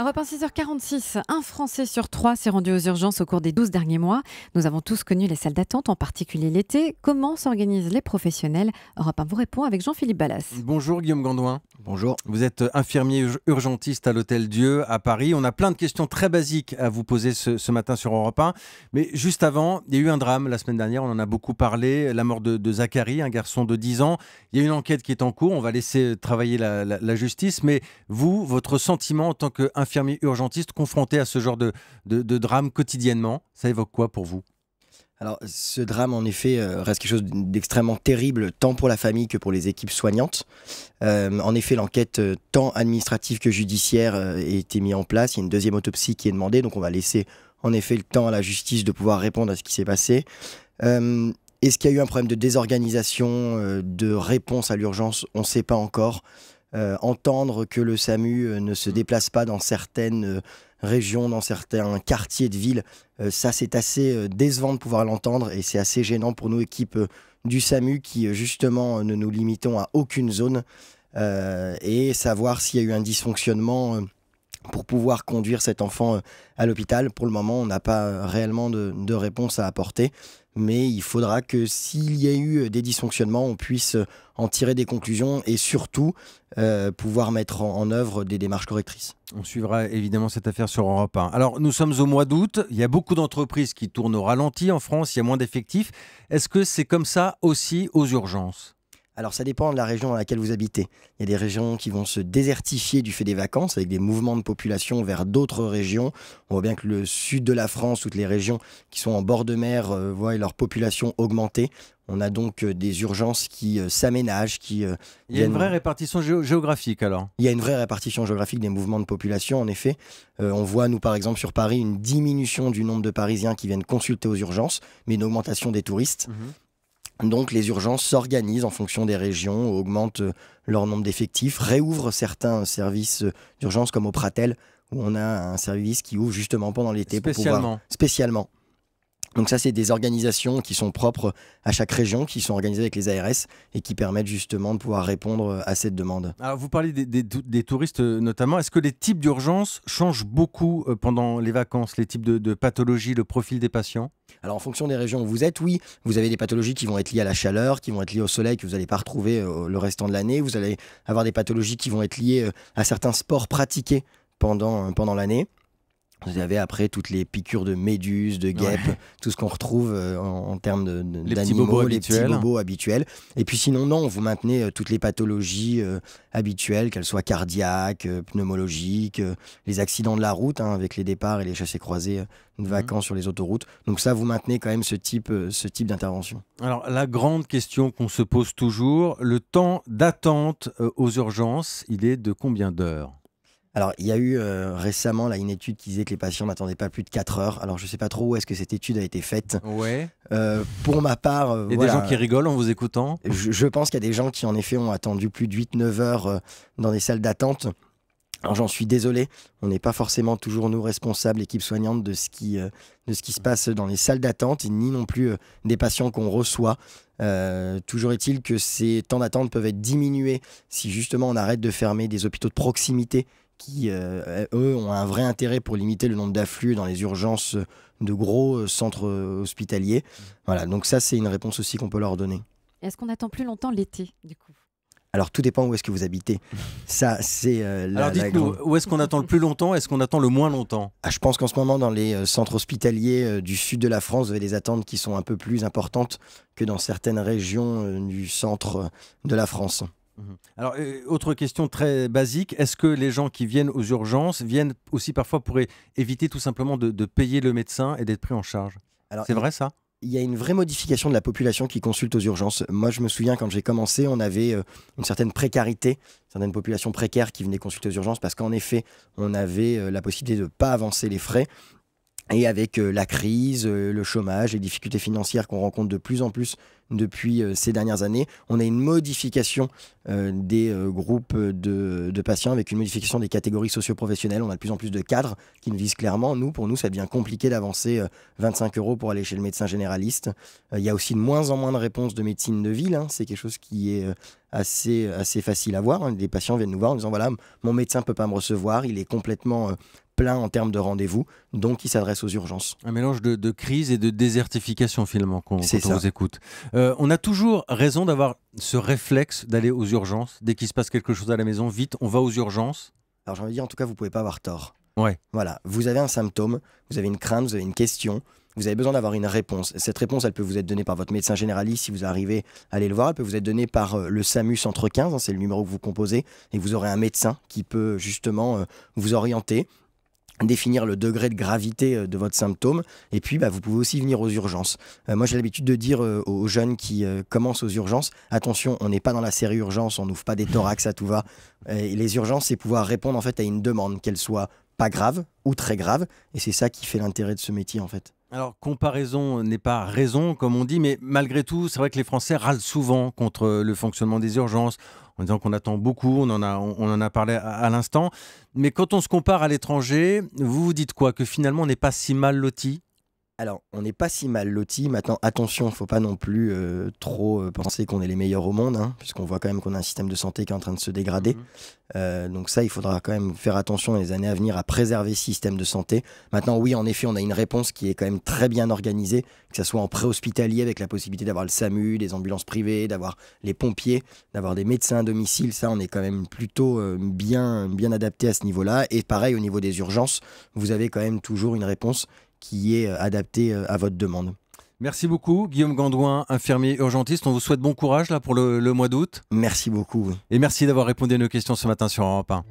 Europe 1, 6h46, un Français sur 3 s'est rendu aux urgences au cours des 12 derniers mois. Nous avons tous connu les salles d'attente, en particulier l'été. Comment s'organisent les professionnels? Europe 1 vous répond avec Jean-Philippe Ballas. Bonjour Guillaume Gandouin. Bonjour. Vous êtes infirmier urgentiste à l'Hôtel Dieu à Paris. On a plein de questions très basiques à vous poser ce matin sur Europe 1. Mais juste avant, il y a eu un drame la semaine dernière, on en a beaucoup parlé, la mort de Zachary, un garçon de 10 ans. Il y a une enquête qui est en cours, on va laisser travailler la justice. Mais vous, votre sentiment en tant qu'infirmier urgentiste confronté à ce genre de drame quotidiennement, ça évoque quoi pour vous ? Alors, ce drame, en effet, reste quelque chose d'extrêmement terrible, tant pour la famille que pour les équipes soignantes. En effet, l'enquête, tant administrative que judiciaire, a été mise en place. Il y a une deuxième autopsie qui est demandée, donc on va laisser, en effet, le temps à la justice de pouvoir répondre à ce qui s'est passé. Est-ce qu'il y a eu un problème de désorganisation, de réponse à l'urgence? On ne sait pas encore. Entendre que le SAMU ne se déplace pas dans certaines régions, dans certains quartiers de ville, ça c'est assez décevant de pouvoir l'entendre et c'est assez gênant pour nous, équipe du SAMU, qui justement ne nous limitons à aucune zone, et savoir s'il y a eu un dysfonctionnement pour pouvoir conduire cet enfant à l'hôpital. Pour le moment, on n'a pas réellement de réponse à apporter, mais il faudra que s'il y a eu des dysfonctionnements, on puisse en tirer des conclusions et surtout pouvoir mettre en œuvre des démarches correctrices. On suivra évidemment cette affaire sur Europe 1. Alors, nous sommes au mois d'août, il y a beaucoup d'entreprises qui tournent au ralenti en France, il y a moins d'effectifs. Est-ce que c'est comme ça aussi aux urgences ? Alors ça dépend de la région dans laquelle vous habitez. Il y a des régions qui vont se désertifier du fait des vacances avec des mouvements de population vers d'autres régions. On voit bien que le sud de la France, toutes les régions qui sont en bord de mer, voient leur population augmenter. On a donc des urgences qui s'aménagent. Il y a une vraie répartition géographique alors? Il y a une vraie répartition géographique des mouvements de population, en effet. On voit, nous par exemple sur Paris, une diminution du nombre de Parisiens qui viennent consulter aux urgences, mais une augmentation des touristes. Donc les urgences s'organisent en fonction des régions, augmentent leur nombre d'effectifs, réouvrent certains services d'urgence comme au Pratel, où on a un service qui ouvre justement pendant l'été. Spécialement. Donc ça, c'est des organisations qui sont propres à chaque région, qui sont organisées avec les ARS et qui permettent justement de pouvoir répondre à cette demande. Alors vous parlez des touristes notamment. Est-ce que les types d'urgences changent beaucoup pendant les vacances, les types de pathologies, le profil des patients? Alors en fonction des régions où vous êtes, oui, vous avez des pathologies qui vont être liées à la chaleur, qui vont être liées au soleil, que vous n'allez pas retrouver le restant de l'année. Vous allez avoir des pathologies qui vont être liées à certains sports pratiqués pendant l'année. Vous avez après toutes les piqûres de méduses, de guêpes, tout ce qu'on retrouve en termes d'animaux, les petits bobos habituels. Et puis sinon, non, vous maintenez toutes les pathologies habituelles, qu'elles soient cardiaques, pneumologiques, les accidents de la route, avec les départs et les chassés-croisés de vacances sur les autoroutes. Donc ça, vous maintenez quand même ce type d'intervention. Alors la grande question qu'on se pose toujours, le temps d'attente aux urgences, il est de combien d'heures ? Alors, il y a eu récemment une étude qui disait que les patients n'attendaient pas plus de 4 heures. Alors, je ne sais pas trop où est-ce que cette étude a été faite. Ouais. Pour ma part... Il y a des gens qui rigolent en vous écoutant. Je pense qu'il y a des gens qui, en effet, ont attendu plus de 8-9 heures dans des salles d'attente. Alors, j'en suis désolé. On n'est pas forcément toujours, nous, responsables, équipe soignante, de ce qui se passe dans les salles d'attente, ni non plus des patients qu'on reçoit. Toujours est-il que ces temps d'attente peuvent être diminués si, justement, on arrête de fermer des hôpitaux de proximité qui, eux, ont un vrai intérêt pour limiter le nombre d'afflux dans les urgences de gros centres hospitaliers. Voilà, donc ça, c'est une réponse aussi qu'on peut leur donner. Est-ce qu'on attend plus longtemps l'été, du coup ? Alors, tout dépend où est-ce que vous habitez. Ça, c'est Alors, dites-nous, où est-ce qu'on attend le plus longtemps? Est-ce qu'on attend le moins longtemps? Je pense qu'en ce moment, dans les centres hospitaliers du sud de la France, vous avez des attentes qui sont un peu plus importantes que dans certaines régions du centre de la France. Alors, autre question très basique, est-ce que les gens qui viennent aux urgences viennent aussi parfois pour éviter tout simplement de payer le médecin et d'être pris en charge? C'est vrai ça? Il y a une vraie modification de la population qui consulte aux urgences. Moi, je me souviens, quand j'ai commencé, on avait une certaine précarité, certaines populations précaires qui venaient consulter aux urgences parce qu'en effet, on avait la possibilité de ne pas avancer les frais. Et avec la crise, le chômage, les difficultés financières qu'on rencontre de plus en plus depuis ces dernières années, on a une modification des groupes de patients, avec une modification des catégories socio-professionnelles. On a de plus en plus de cadres qui nous disent clairement, pour nous, ça devient compliqué d'avancer 25 € pour aller chez le médecin généraliste. Il y a aussi de moins en moins de réponses de médecine de ville. C'est quelque chose qui est assez facile à voir. Les patients viennent nous voir en disant, voilà, mon médecin ne peut pas me recevoir, il est complètement plein en termes de rendez-vous, donc il s'adresse aux urgences. Un mélange de crise et de désertification finalement quand on vous écoute. On a toujours raison d'avoir ce réflexe d'aller aux urgences. Dès qu'il se passe quelque chose à la maison, vite, on va aux urgences. Alors j'ai envie de dire, en tout cas, vous ne pouvez pas avoir tort. Ouais. Voilà, vous avez un symptôme, vous avez une crainte, vous avez une question, vous avez besoin d'avoir une réponse. Cette réponse, elle peut vous être donnée par votre médecin généraliste si vous arrivez à aller le voir. Elle peut vous être donnée par le SAMU Centre 15, c'est le numéro que vous composez, et vous aurez un médecin qui peut justement vous orienter, définir le degré de gravité de votre symptôme, et puis vous pouvez aussi venir aux urgences. Moi j'ai l'habitude de dire aux jeunes qui commencent aux urgences, attention, on n'est pas dans la série urgence, on n'ouvre pas des thorax à tout va. Et les urgences, c'est pouvoir répondre en fait à une demande, qu'elle soit pas grave ou très grave, et c'est ça qui fait l'intérêt de ce métier en fait. Alors, comparaison n'est pas raison, comme on dit, mais malgré tout, c'est vrai que les Français râlent souvent contre le fonctionnement des urgences, en disant qu'on attend beaucoup, on en a parlé à l'instant. Mais quand on se compare à l'étranger, vous vous dites quoi? Que finalement, on n'est pas si mal loti? Alors, on n'est pas si mal loti. Maintenant, attention, il ne faut pas non plus trop penser qu'on est les meilleurs au monde, puisqu'on voit quand même qu'on a un système de santé qui est en train de se dégrader. Donc ça, il faudra quand même faire attention les années à venir à préserver ce système de santé. Maintenant, oui, en effet, on a une réponse qui est quand même très bien organisée, que ce soit en préhospitalier, avec la possibilité d'avoir le SAMU, des ambulances privées, d'avoir les pompiers, d'avoir des médecins à domicile. Ça, on est quand même plutôt bien adapté à ce niveau-là. Et pareil, au niveau des urgences, vous avez quand même toujours une réponse qui est adapté à votre demande. Merci beaucoup, Guillaume Gandouin, infirmier urgentiste. On vous souhaite bon courage là pour le mois d'août. Merci beaucoup. Et merci d'avoir répondu à nos questions ce matin sur Europe 1.